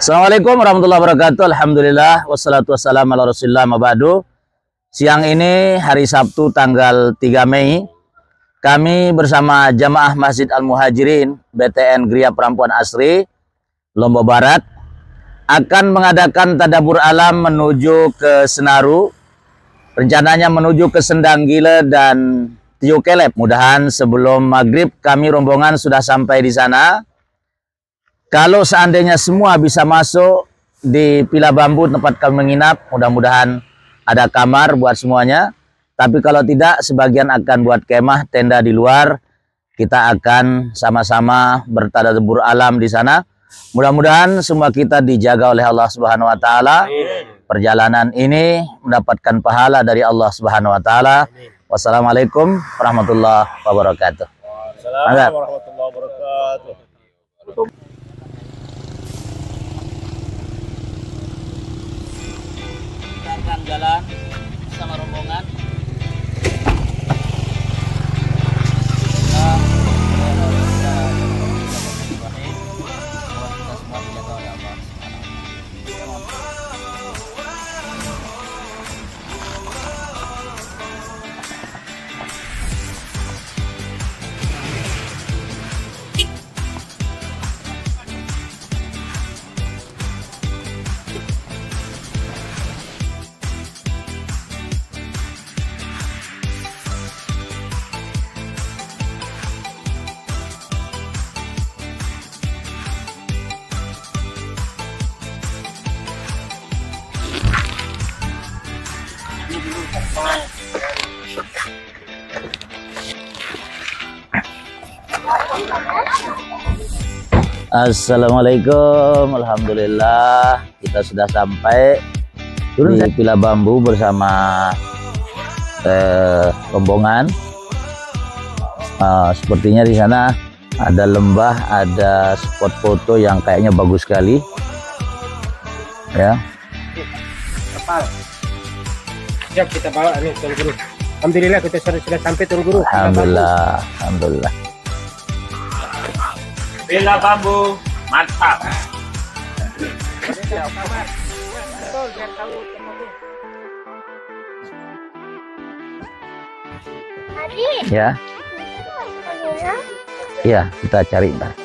Assalamualaikum warahmatullahi wabarakatuh. Alhamdulillah wassalatu wassalamu ala Rasulillah mabadu. Siang ini hari Sabtu tanggal 3 Mei, kami bersama Jamaah Masjid Al-Muhajirin BTN Gria Perampuan Asri Lombok Barat akan mengadakan tadabur alam menuju ke Senaru, rencananya menuju ke Sendang Gile dan Tiu Kelep. Mudahan sebelum maghrib kami rombongan sudah sampai di sana. Kalau seandainya semua bisa masuk di Pila Bambu tempat kami menginap, mudah-mudahan ada kamar buat semuanya. Tapi kalau tidak, sebagian akan buat kemah, tenda di luar. Kita akan sama-sama bertadabur alam di sana. Mudah-mudahan semua kita dijaga oleh Allah Subhanahu wa taala. Perjalanan ini mendapatkan pahala dari Allah Subhanahu wa taala. Wassalamualaikum warahmatullahi wabarakatuh. Assalamualaikum warahmatullahi wabarakatuh. Kita akan jalan sama rombongan. Assalamualaikum, alhamdulillah kita sudah sampai di Pila Bambu bersama rombongan. Sepertinya di sana ada lembah, ada spot foto yang kayaknya bagus sekali, ya. Siap, kita bawa nih Tuan Guru. Alhamdulillah kita sudah sampai Tuan Guru. Alhamdulillah, alhamdulillah. Pila Bambu, mantap. Ya, ya kita cari ntar.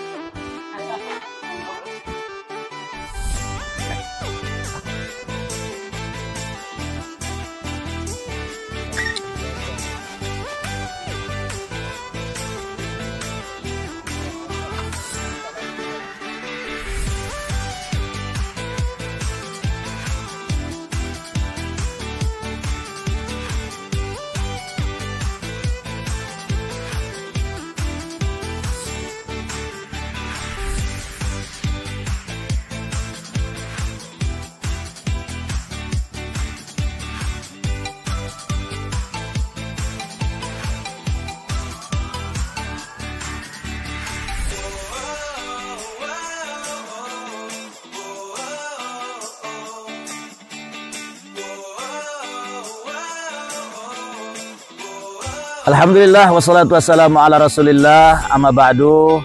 Alhamdulillah wassalatu wassalamu ala Rasulillah amma ba'du.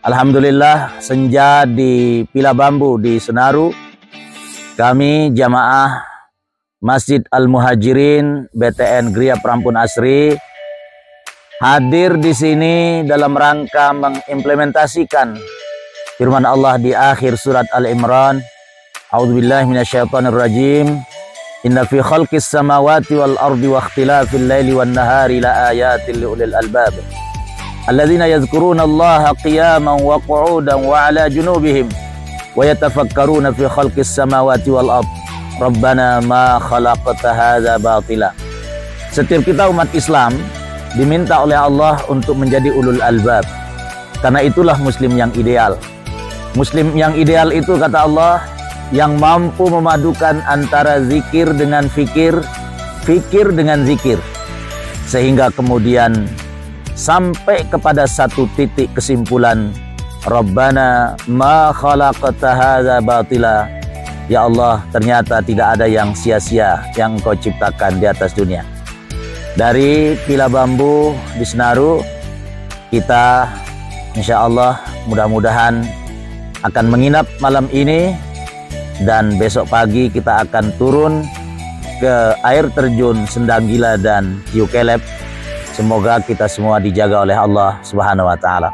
Alhamdulillah senja di Pila Bambu di Senaru. Kami jamaah Masjid Al-Muhajirin BTN Gria Perampuan Asri hadir di sini dalam rangka mengimplementasikan firman Allah di akhir surat Al-Imran. A'udzubillahi minasyaitonirrajim. Inna fi khalqis samawati wal ardi wa ikhtilafil laili wan nahari la ayatin liulil albab alladzina yadhkuruna Allaha qiyaman wa qu'udan wa 'ala junubihim wa yatafakkaruna fi khalqis samawati wal ardi rabbana ma khalaqta hadza batila. Setiap kita umat Islam diminta oleh Allah untuk menjadi ulul albab. Karena itulah muslim yang ideal. Muslim yang ideal itu kata Allah yang mampu memadukan antara zikir dengan fikir, fikir dengan zikir, sehingga kemudian sampai kepada satu titik kesimpulan, Rabbana ma khalaqta hadza batila. Ya Allah, ternyata tidak ada yang sia-sia yang Kau ciptakan di atas dunia. Dari Pila Bambu di Senaru, kita insya Allah mudah-mudahan akan menginap malam ini, dan besok pagi kita akan turun ke air terjun Sendang Gila dan Yukelep. Semoga kita semua dijaga oleh Allah Subhanahu wa taala.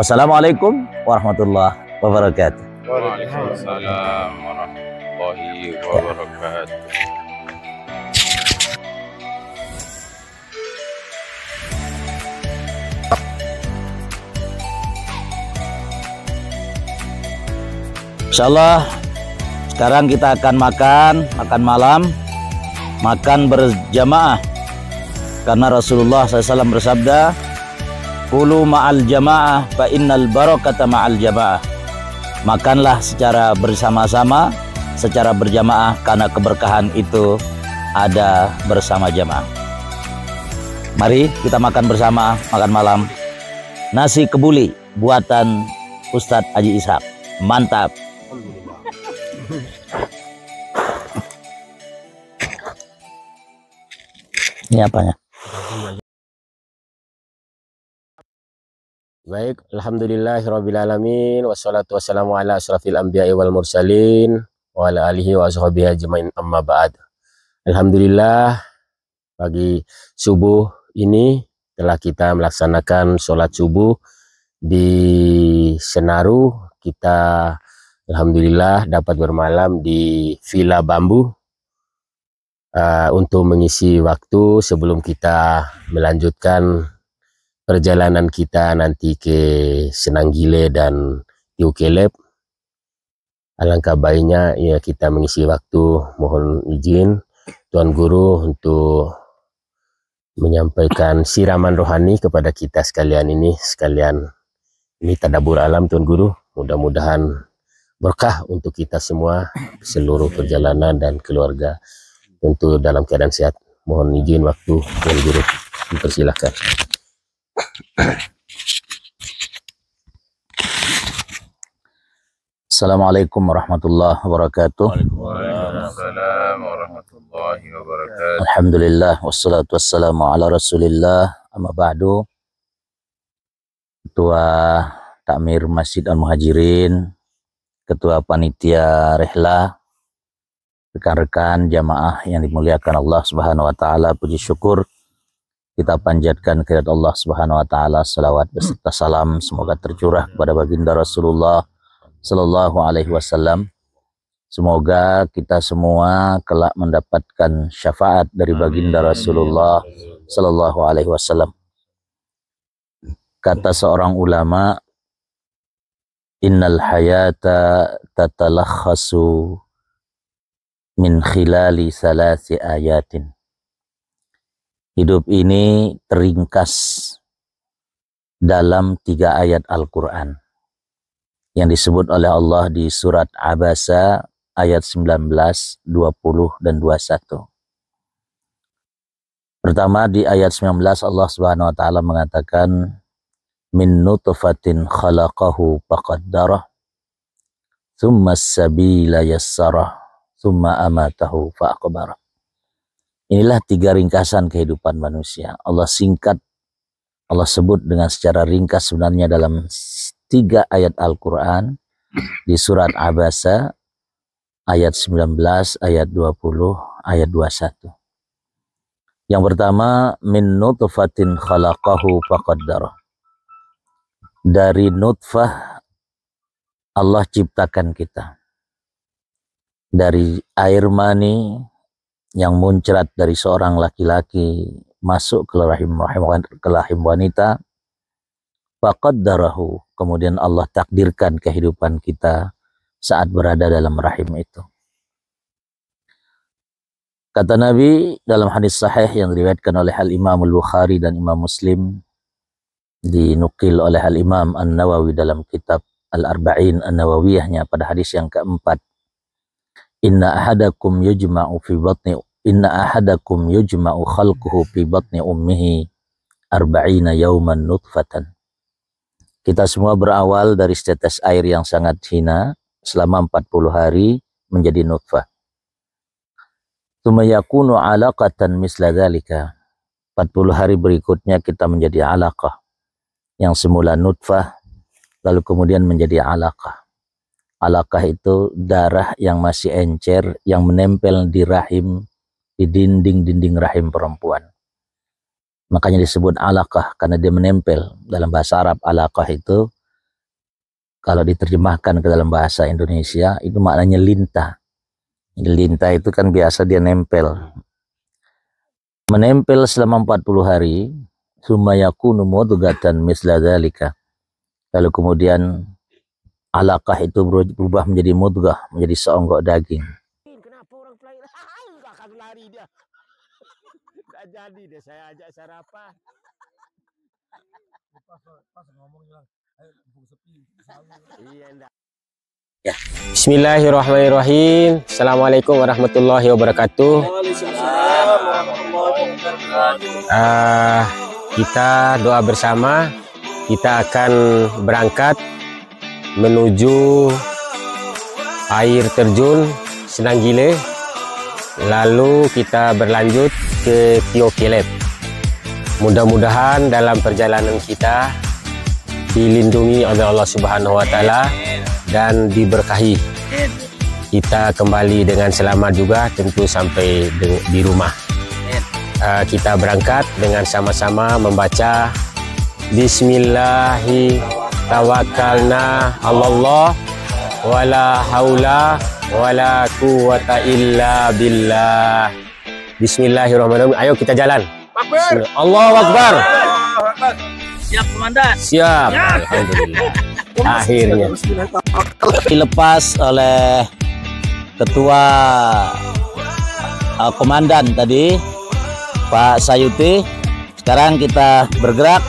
Wassalamualaikum warahmatullahi wabarakatuh. Waalaikumsalam warahmatullahi wabarakatuh. Insyaallah sekarang kita akan makan malam, makan berjamaah. Karena Rasulullah SAW bersabda, "Kulu ma'al jamaah fa innal barakata ma'al jamaah." Makanlah secara bersama-sama, secara berjamaah, karena keberkahan itu ada bersama jamaah. Mari kita makan bersama, makan malam. Nasi kebuli buatan Ustadz Haji Ishak. Mantap. Ini apanya? Baik, alhamdulillahirrabbilalamin, wassalatu wassalamu ala asrafil anbiya'i wal mursalin wa ala alihi wa ashabihi ajmain, amma ba'd. Alhamdulillah, pagi subuh ini telah kita melaksanakan sholat subuh di Senaru. Kita alhamdulillah dapat bermalam di Villa Bambu untuk mengisi waktu sebelum kita melanjutkan perjalanan kita nanti ke Sendang Gila dan Yukelep. Alangkah baiknya ya kita mengisi waktu. Mohon izin Tuan Guru untuk menyampaikan siraman rohani kepada kita sekalian ini. Ini tadabbur alam Tuan Guru. Mudah-mudahan berkah untuk kita semua, seluruh perjalanan dan keluarga. Tentu dalam keadaan sehat. Mohon izin waktu Tuan Guru. Dipersilahkan. Assalamualaikum warahmatullahi wabarakatuh. Waalaikumsalam warahmatullahi wabarakatuh. Alhamdulillah wassalatu wassalamu ala Rasulillah, amma ba'du. Ketua Takmir Masjid Al-Muhajirin, Ketua Panitia Rehla, rekan-rekan jamaah yang dimuliakan Allah Subhanahu wa taala, puji syukur kita panjatkan kehadirat Allah Subhanahu wa taala, salawat beserta salam semoga tercurah kepada baginda Rasulullah sallallahu alaihi wasallam. Semoga kita semua kelak mendapatkan syafaat dari baginda Rasulullah sallallahu alaihi wasallam. Kata seorang ulama, innal hayata tatalakhasu min khilali salasi ayatin. Hidup ini teringkas dalam 3 ayat Al-Quran yang disebut oleh Allah di surat Abasa ayat 19, 20, dan 21. Pertama, di ayat 19 Allah Subhanahu wa taala mengatakan, min nutfatin khalaqahu faqaddarah thumma as-sabila yassarah thumma amatahu fa'aqbarah. Inilah 3 ringkasan kehidupan manusia. Allah singkat, Allah sebut dengan secara ringkas sebenarnya dalam 3 ayat Al-Quran di surat Abasa ayat 19, ayat 20, ayat 21. Yang pertama, min nutfatin khalaqahu faqaddarah. Dari nutfah Allah ciptakan kita. Dari air mani yang muncrat dari seorang laki-laki masuk ke rahim wanita, faqaddarahu, kemudian Allah takdirkan kehidupan kita saat berada dalam rahim itu. Kata Nabi dalam hadis sahih yang diriwayatkan oleh Al-Imam Al-Bukhari dan Imam Muslim, dinukil oleh Al-Imam An-Nawawi dalam kitab Al-Arba'in An-Nawawiyahnya pada hadis yang keempat, Inna ahadakum yujma'u khalquhu fi batni ummihi arba'ina yawman nutfatan. Kita semua berawal dari setetes air yang sangat hina selama 40 hari menjadi nutfah. Tsumma yakunu 'alaqatan misla dzalika. 40 hari berikutnya kita menjadi 'alaqah, yang semula nutfah lalu kemudian menjadi 'alaqah. Alaqah itu darah yang masih encer yang menempel di rahim, di dinding-dinding rahim perempuan. Makanya disebut alaqah karena dia menempel. Dalam bahasa Arab alaqah itu kalau diterjemahkan ke dalam bahasa Indonesia itu maknanya lintah. Lintah itu kan biasa dia nempel. Menempel selama 40 hari, summa yakunu mudghatan misla dzalika. Lalu kemudian alaqah itu berubah menjadi mudghah, menjadi seonggok daging. Kenapa orang lain akan lari dia? Nggak jadi deh saya ajak sarapan. Pas ngomong bilang, ayo sepi. Iya enggak. Ya. Bismillahirrahmanirrahim. Assalamualaikum warahmatullahi wabarakatuh. Waalaikumsalam warahmatullahi wabarakatuh. Kita doa bersama. Kita akan berangkat menuju air terjun Senanggile, lalu kita berlanjut ke Tio Kelep. Mudah-mudahan dalam perjalanan kita dilindungi oleh Allah Subhanahu wa Ta'ala dan diberkahi. Kita kembali dengan selamat juga, tentu sampai di rumah. Kita berangkat dengan sama-sama membaca Bismillahi tawakkalna Allah wala haula wala quwata illa billah. Bismillahirrahmanirrahim. Ayo kita jalan. Allahu Akbar. Siap komandan. Siap. Alhamdulillah. Akhirnya Dilepas oleh ketua komandan tadi Pak Sayuti. Sekarang kita bergerak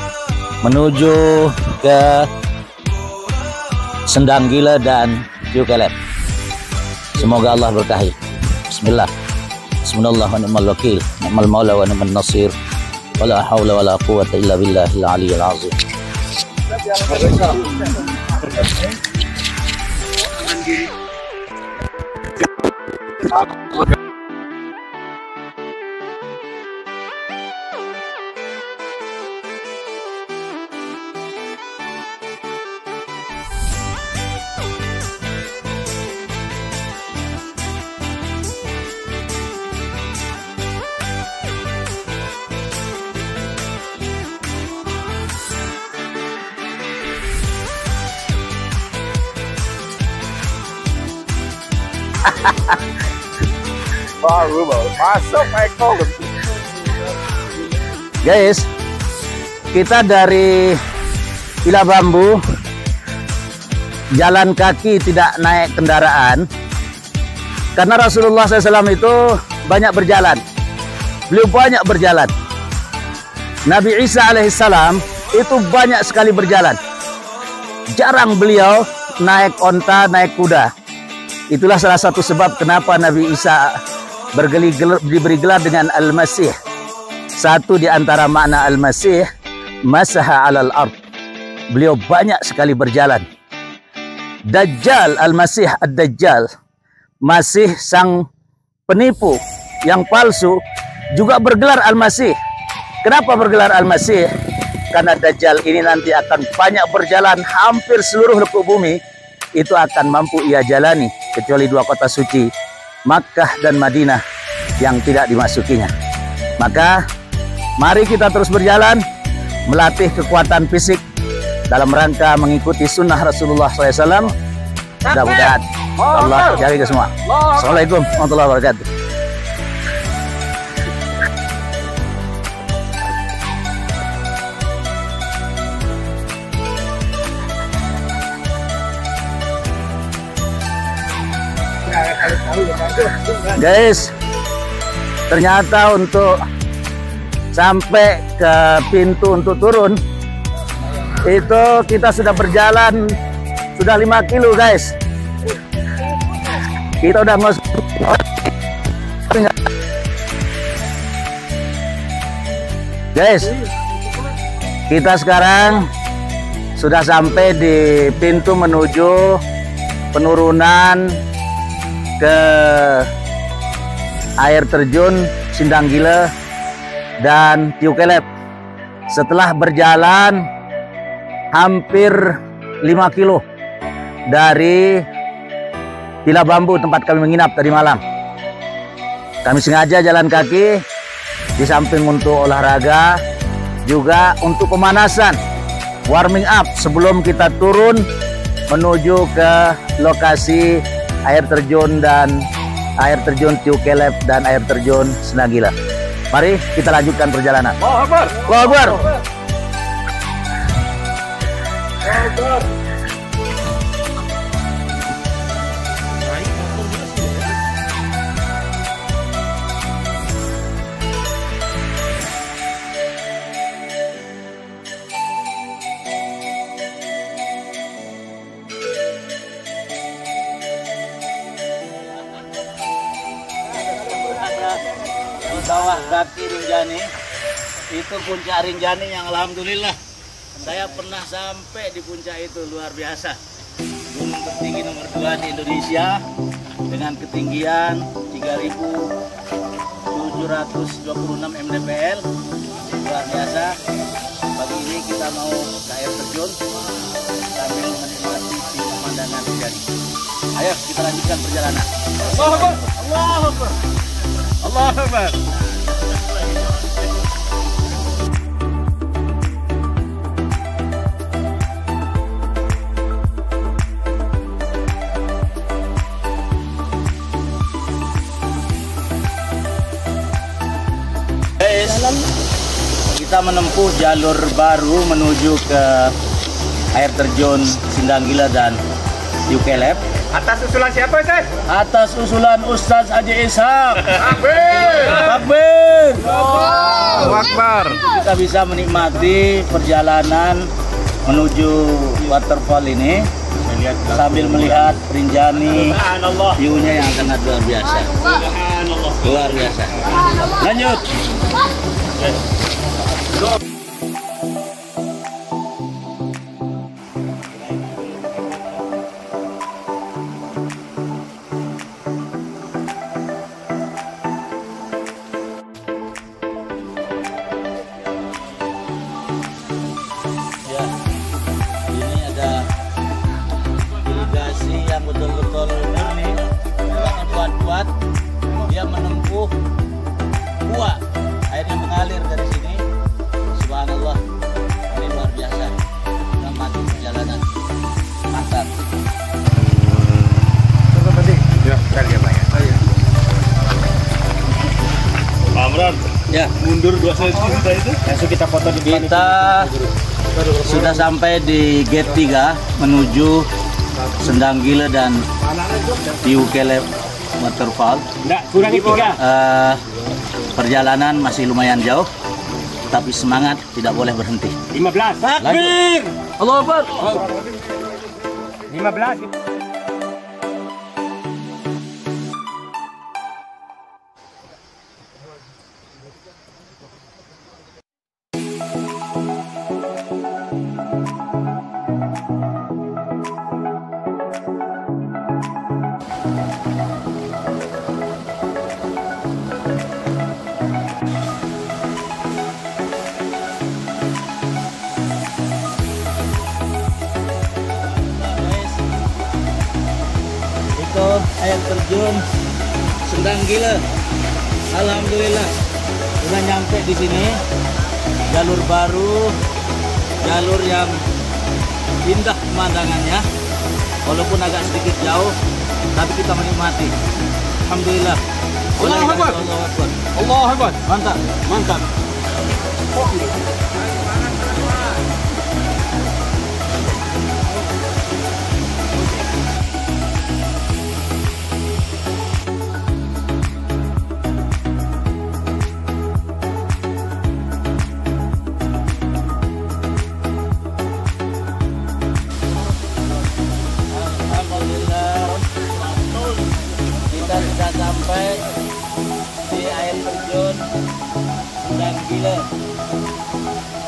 menuju ke Senanggile dan Tio Kelep. Semoga Allah berkahi. Bismillah. Bismillah wa ni'mal wakil, ni'mal maula wa ni'mal nasir. Wala haula wala quwwata illa billahil aliyyil azim. Baru masuk Eko. Guys, kita dari Pila Bambu jalan kaki, tidak naik kendaraan, karena Rasulullah SAW itu banyak berjalan. Beliau banyak berjalan. Nabi Isa alaihissalam itu banyak sekali berjalan. Jarang beliau naik onta, naik kuda. Itulah salah satu sebab kenapa Nabi Isa diberi gelar dengan Al-Masih. Satu di antara makna Al-Masih, masaha alal ard. Beliau banyak sekali berjalan. Dajjal, Al-Masih Ad-Dajjal, Masih sang penipu yang palsu, juga bergelar Al-Masih. Kenapa bergelar Al-Masih? Karena Dajjal ini nanti akan banyak berjalan, hampir seluruh lekuk bumi itu akan mampu ia jalani, kecuali dua kota suci, Makkah dan Madinah, yang tidak dimasukinya. Maka mari kita terus berjalan, melatih kekuatan fisik dalam rangka mengikuti sunnah Rasulullah SAW. Mudah-mudahan Allah jaga kita semua. Assalamualaikum warahmatullahi wabarakatuh. Guys, ternyata untuk sampai ke pintu untuk turun itu kita sudah berjalan sudah 5 kilo guys. Kita udah masuk. Guys, kita sekarang sudah sampai di pintu menuju penurunan ke air terjun Senanggile dan Tio Kelep. Setelah berjalan hampir 5 kilo dari Pila Bambu tempat kami menginap tadi malam. Kami sengaja jalan kaki di samping untuk olahraga, juga untuk pemanasan, warming up sebelum kita turun menuju ke lokasi air terjun Tiu Kelep dan air terjun Sendanggila. Mari kita lanjutkan perjalanan. Allahu Akbar. Allahu Akbar. Di bawah kaki Rinjani itu puncak Rinjani yang alhamdulillah saya pernah sampai di puncak itu, luar biasa. Gunung tertinggi nomor 2 di Indonesia dengan ketinggian 3.726 mdpl, luar biasa. Pagi ini kita mau ke air terjun sambil menikmati pemandangan Rinjani. Ayo kita lanjutkan perjalanan. Allahu Akbar. Allahu Akbar. Allahu Akbar. Kita menempuh jalur baru menuju ke air terjun Sendanggila dan Tiu Kelep. Atas usulan siapa, Ustaz? Atas usulan Ustaz Haji Ishak. Takbir. Takbir. Allahu Akbar. Kita bisa menikmati perjalanan menuju waterfall ini sambil melihat Rinjani, view-nya yang sangat luar biasa. Luar biasa. Lanjut. Ya, ini ada delegasi yang betul-betul murni, jangan buat-buat. Dia menempuh gua, airnya mengalir dari sini. Subhanallah, ini luar biasa. Menikmati perjalanan, mantap. Ya, cari ya, Pak. Pak Amran, Ya, mundur 2 cm itu. Langsung kita foto di depan. kita sudah sampai di gate 3 menuju Sendanggila dan Tiu Kelep Waterfall. Enggak, kurangi 3. Perjalanan masih lumayan jauh, tapi semangat, tidak boleh berhenti. 15. Takbir! Allahu Akbar! 15. Itu air terjun Sendanggila. Alhamdulillah sudah nyampe di sini. Jalur baru, jalur yang indah pemandangannya, walaupun agak sedikit jauh, tapi kita menikmati. Alhamdulillah. Allahu Akbar. Allahu Akbar. Allahu Akbar. Mantap. Mantap. Alhamdulillah, kita sudah sampai di air terjun Sendanggila.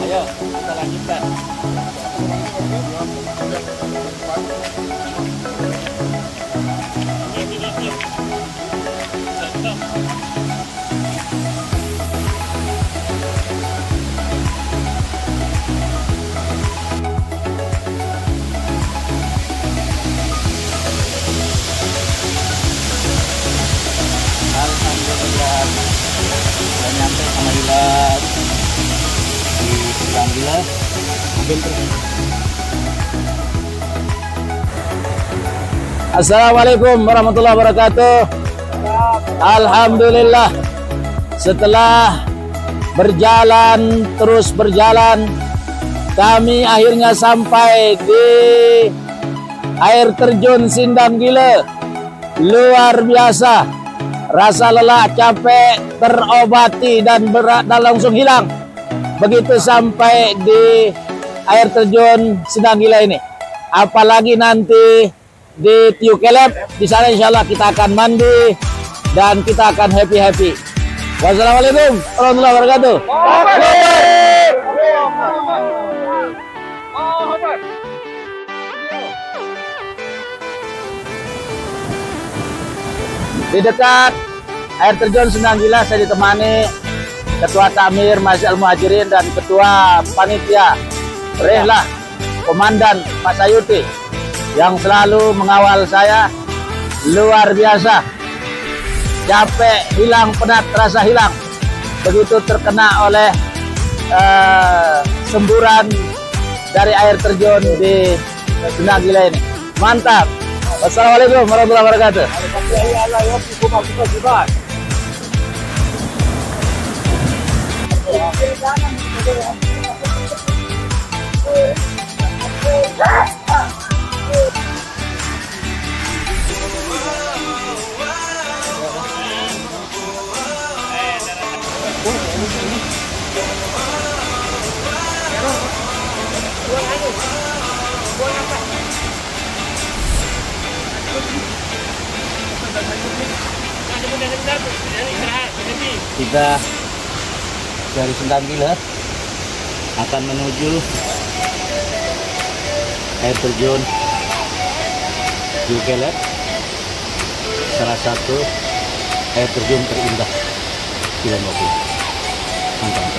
Ayo kita lanjutkan. Alhamdulillah. Assalamualaikum warahmatullahi wabarakatuh. Alhamdulillah, setelah terus berjalan, kami akhirnya sampai di air terjun Sindang Gile. Luar biasa, rasa lelah, capek terobati dan berat dan langsung hilang begitu sampai di air terjun Sindang Gile ini. Apalagi nanti di Tiu Kelep, di sana insya Allah kita akan mandi dan kita akan happy. Wassalamualaikum warahmatullahi wabarakatuh. Di dekat air terjun Sindang Gile saya ditemani Ketua Takmir Masjid Al-Muhajirin dan Ketua Panitia Rehlah Komandan Pak Sayuti yang selalu mengawal saya. Luar biasa, capek hilang, penat terasa hilang begitu terkena oleh semburan dari air terjun di Sindang Gile ini. Mantap. Wassalamualaikum warahmatullahi wabarakatuh. Kita dari Sindang Gile akan menuju air terjun Tiu Kelep, salah satu air terjun terindah di Lombok. Mantap.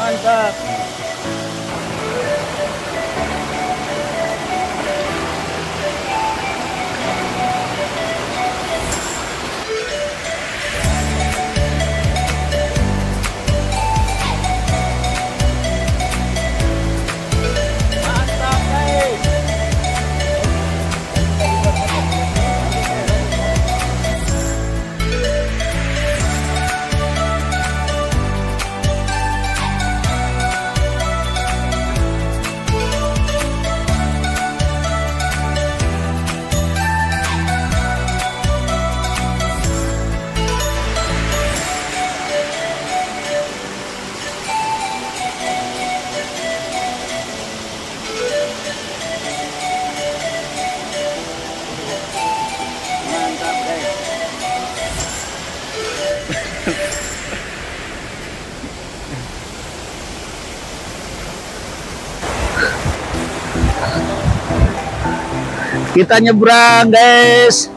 Mantap. Kita nyebrang guys,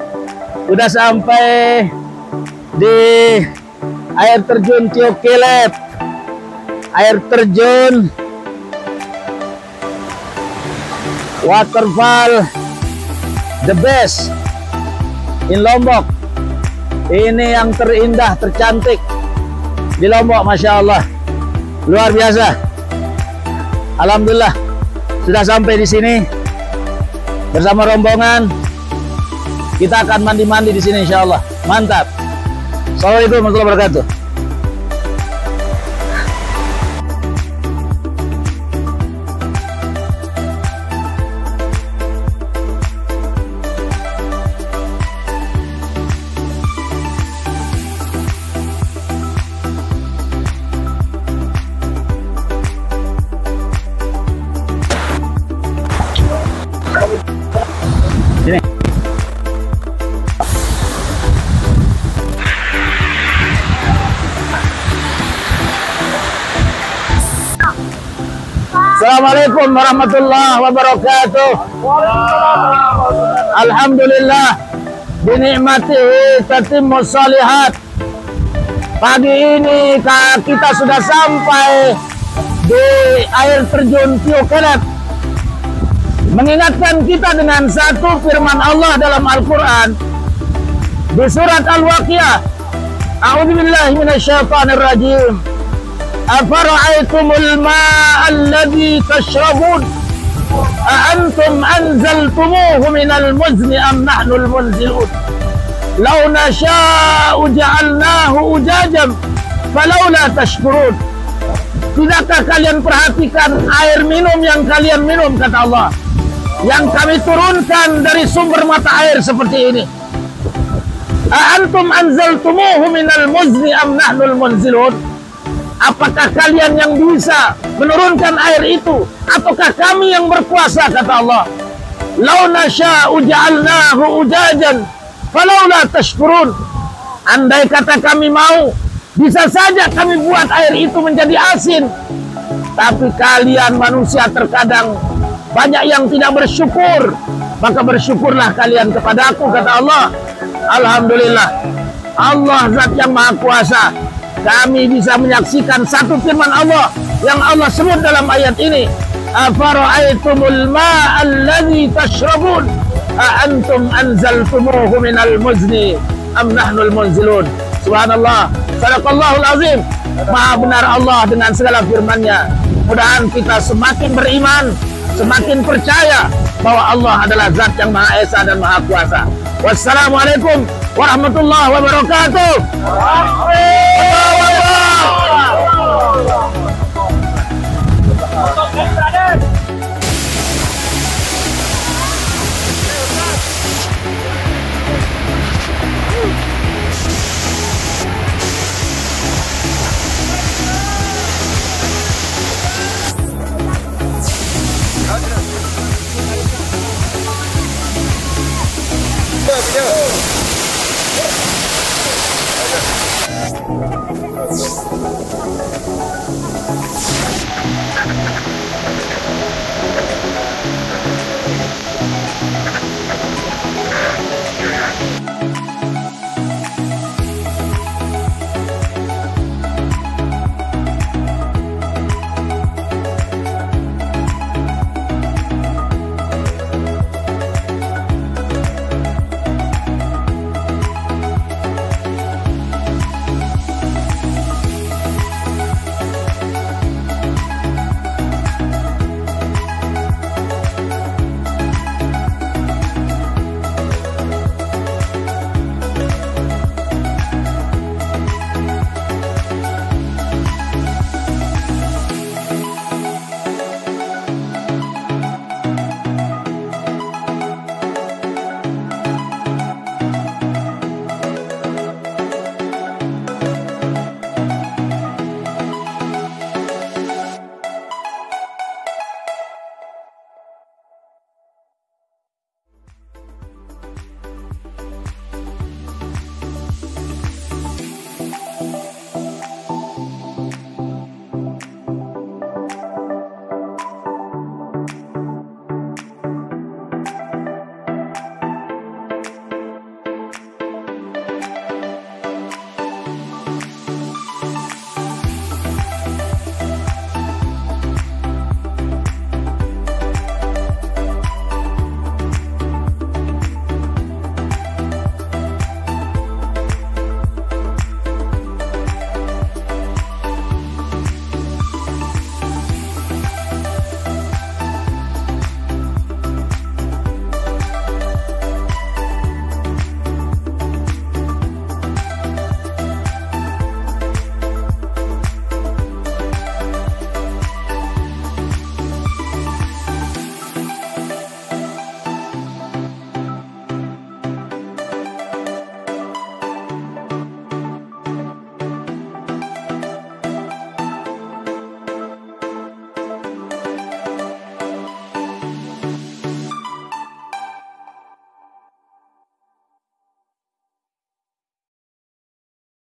udah sampai di air terjun Tiu Kelep, air terjun waterfall the best in Lombok. Ini yang terindah, tercantik di Lombok, Masya Allah, luar biasa. Alhamdulillah sudah sampai di sini bersama rombongan. Kita akan mandi-mandi di sini insya Allah. Mantap. Assalamualaikum warahmatullahi wabarakatuh. Sini. Assalamualaikum warahmatullahi wabarakatuh. Alhamdulillah binikmatihi tatimmu shalihat. Pagi ini kita sudah sampai di air terjun Tiokelet, mengingatkan kita dengan satu firman Allah dalam Al-Quran di surat Al-Waqiah. A'udzubillahi minasyaitonirrajim. Afara'aitumul ma'a alladhi tashrabun a'antum anzaltumuhu minal muzni am nahnul munzilun law nasha'u ja'alnahu ujajan falawla tashkurun. Tidakkah kalian perhatikan air minum yang kalian minum, kata Allah, yang kami turunkan dari sumber mata air seperti ini? A'antum anzaltumuhu minal muzni am nahnul munzilun? Apakah kalian yang bisa menurunkan air itu, ataukah kami yang berkuasa, kata Allah? Lau nasya'u ja'alnahu ujajan falawla tashkurun. Andai kata kami mau, bisa saja kami buat air itu menjadi asin. Tapi kalian manusia terkadang banyak yang tidak bersyukur. Maka bersyukurlah kalian kepada aku, kata Allah. Alhamdulillah, Allah zat yang maha kuasa. Kami bisa menyaksikan satu firman Allah yang Allah sebut dalam ayat ini. Afara'aitumul ma'a alladhi tashrabun a'antum anzaltumuhu minal muzni am nahnul munzilun. Subhanallah, sadaqallahul azim. Maha benar Allah dengan segala firman-Nya. Mudah-mudahan kita semakin beriman, semakin percaya bahwa Allah adalah zat yang maha esa dan maha kuasa. Wassalamualaikum warahmatullahi wabarakatuh. Video.